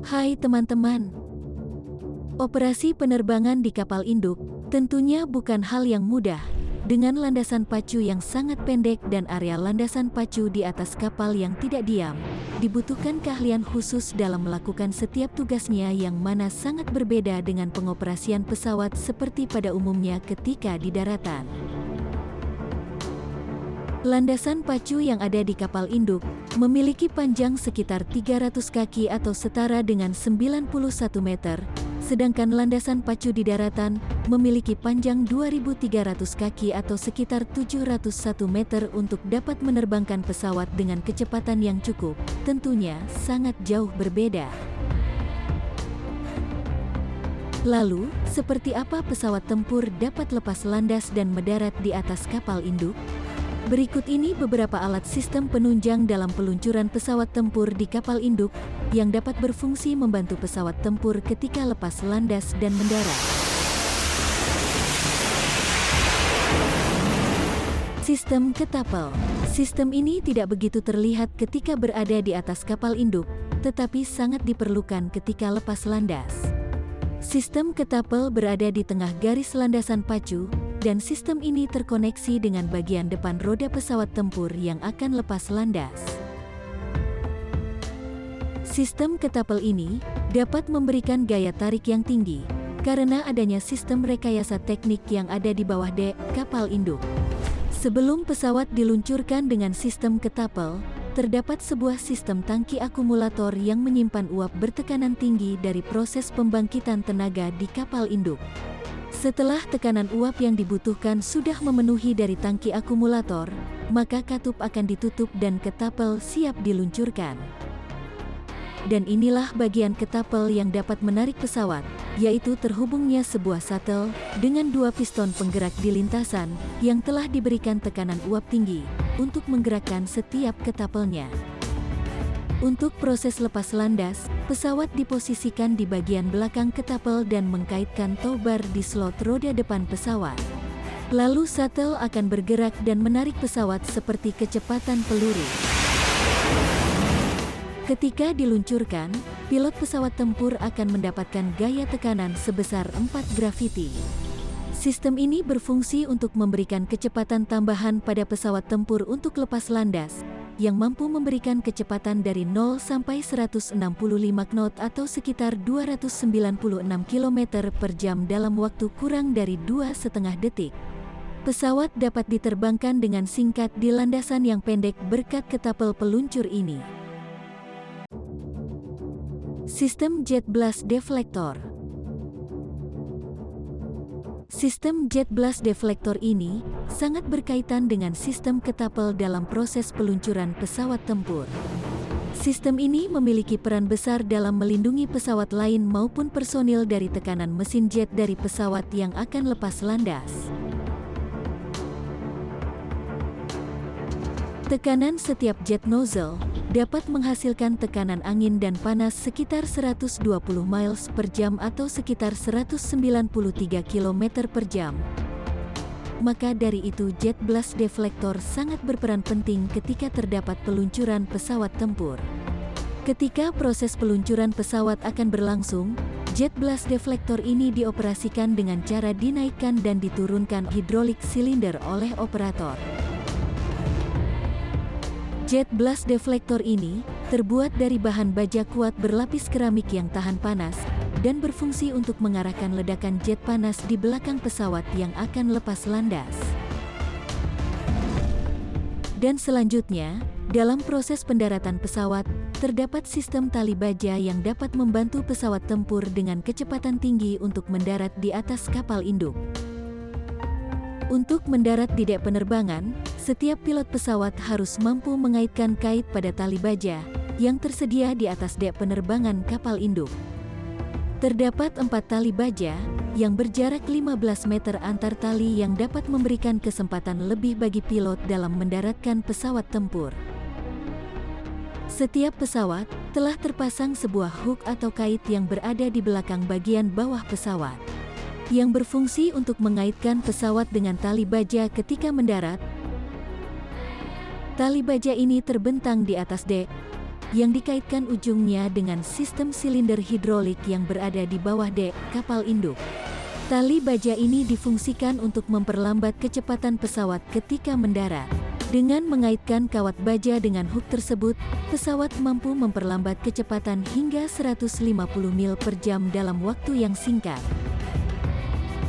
Hai teman-teman, operasi penerbangan di kapal induk tentunya bukan hal yang mudah. Dengan landasan pacu yang sangat pendek dan area landasan pacu di atas kapal yang tidak diam, dibutuhkan keahlian khusus dalam melakukan setiap tugasnya yang mana sangat berbeda dengan pengoperasian pesawat seperti pada umumnya ketika di daratan. Landasan pacu yang ada di kapal induk memiliki panjang sekitar 300 kaki atau setara dengan 91 meter, sedangkan landasan pacu di daratan memiliki panjang 2.300 kaki atau sekitar 701 meter untuk dapat menerbangkan pesawat dengan kecepatan yang cukup, tentunya sangat jauh berbeda. Lalu, seperti apa pesawat tempur dapat lepas landas dan mendarat di atas kapal induk? Berikut ini beberapa alat sistem penunjang dalam peluncuran pesawat tempur di kapal induk yang dapat berfungsi membantu pesawat tempur ketika lepas landas dan mendarat. Sistem ketapel. Sistem ini tidak begitu terlihat ketika berada di atas kapal induk, tetapi sangat diperlukan ketika lepas landas. Sistem ketapel berada di tengah garis landasan pacu, dan sistem ini terkoneksi dengan bagian depan roda pesawat tempur yang akan lepas landas. Sistem ketapel ini dapat memberikan gaya tarik yang tinggi, karena adanya sistem rekayasa teknik yang ada di bawah dek kapal induk. Sebelum pesawat diluncurkan dengan sistem ketapel, terdapat sebuah sistem tangki akumulator yang menyimpan uap bertekanan tinggi dari proses pembangkitan tenaga di kapal induk. Setelah tekanan uap yang dibutuhkan sudah memenuhi dari tangki akumulator, maka katup akan ditutup dan ketapel siap diluncurkan. Dan inilah bagian ketapel yang dapat menarik pesawat, yaitu terhubungnya sebuah shuttle dengan dua piston penggerak di lintasan yang telah diberikan tekanan uap tinggi untuk menggerakkan setiap ketapelnya. Untuk proses lepas landas, pesawat diposisikan di bagian belakang ketapel dan mengkaitkan tow bar di slot roda depan pesawat. Lalu shuttle akan bergerak dan menarik pesawat seperti kecepatan peluru. Ketika diluncurkan, pilot pesawat tempur akan mendapatkan gaya tekanan sebesar 4 graviti. Sistem ini berfungsi untuk memberikan kecepatan tambahan pada pesawat tempur untuk lepas landas, yang mampu memberikan kecepatan dari 0 sampai 165 knot atau sekitar 296 km per jam dalam waktu kurang dari 2,5 detik. Pesawat dapat diterbangkan dengan singkat di landasan yang pendek berkat ketapel peluncur ini. Sistem Jet Blast Deflector. Sistem Jet Blast Deflector ini sangat berkaitan dengan sistem ketapel dalam proses peluncuran pesawat tempur. Sistem ini memiliki peran besar dalam melindungi pesawat lain maupun personil dari tekanan mesin jet dari pesawat yang akan lepas landas. Tekanan setiap jet nozzle dapat menghasilkan tekanan angin dan panas sekitar 120 miles per jam atau sekitar 193 km per jam. Maka dari itu jet blast deflector sangat berperan penting ketika terdapat peluncuran pesawat tempur. Ketika proses peluncuran pesawat akan berlangsung, jet blast deflector ini dioperasikan dengan cara dinaikkan dan diturunkan hidrolik silinder oleh operator. Jet blast deflector ini terbuat dari bahan baja kuat berlapis keramik yang tahan panas dan berfungsi untuk mengarahkan ledakan jet panas di belakang pesawat yang akan lepas landas. Dan selanjutnya, dalam proses pendaratan pesawat, terdapat sistem tali baja yang dapat membantu pesawat tempur dengan kecepatan tinggi untuk mendarat di atas kapal induk. Untuk mendarat di dek penerbangan, setiap pilot pesawat harus mampu mengaitkan kait pada tali baja yang tersedia di atas dek penerbangan kapal induk. Terdapat 4 tali baja yang berjarak 15 meter antar tali yang dapat memberikan kesempatan lebih bagi pilot dalam mendaratkan pesawat tempur. Setiap pesawat telah terpasang sebuah hook atau kait yang berada di belakang bagian bawah pesawat, yang berfungsi untuk mengaitkan pesawat dengan tali baja ketika mendarat. Tali baja ini terbentang di atas dek, yang dikaitkan ujungnya dengan sistem silinder hidrolik yang berada di bawah dek kapal induk. Tali baja ini difungsikan untuk memperlambat kecepatan pesawat ketika mendarat. Dengan mengaitkan kawat baja dengan hook tersebut, pesawat mampu memperlambat kecepatan hingga 150 mil per jam dalam waktu yang singkat.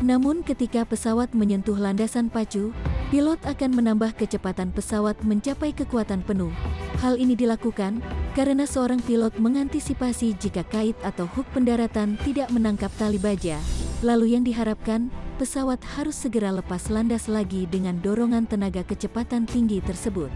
Namun ketika pesawat menyentuh landasan pacu, pilot akan menambah kecepatan pesawat mencapai kekuatan penuh. Hal ini dilakukan karena seorang pilot mengantisipasi jika kait atau hook pendaratan tidak menangkap tali baja. Lalu yang diharapkan, pesawat harus segera lepas landas lagi dengan dorongan tenaga kecepatan tinggi tersebut.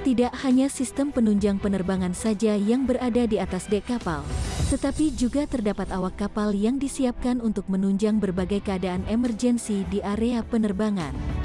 Tidak hanya sistem penunjang penerbangan saja yang berada di atas dek kapal, tetapi juga terdapat awak kapal yang disiapkan untuk menunjang berbagai keadaan emergensi di area penerbangan.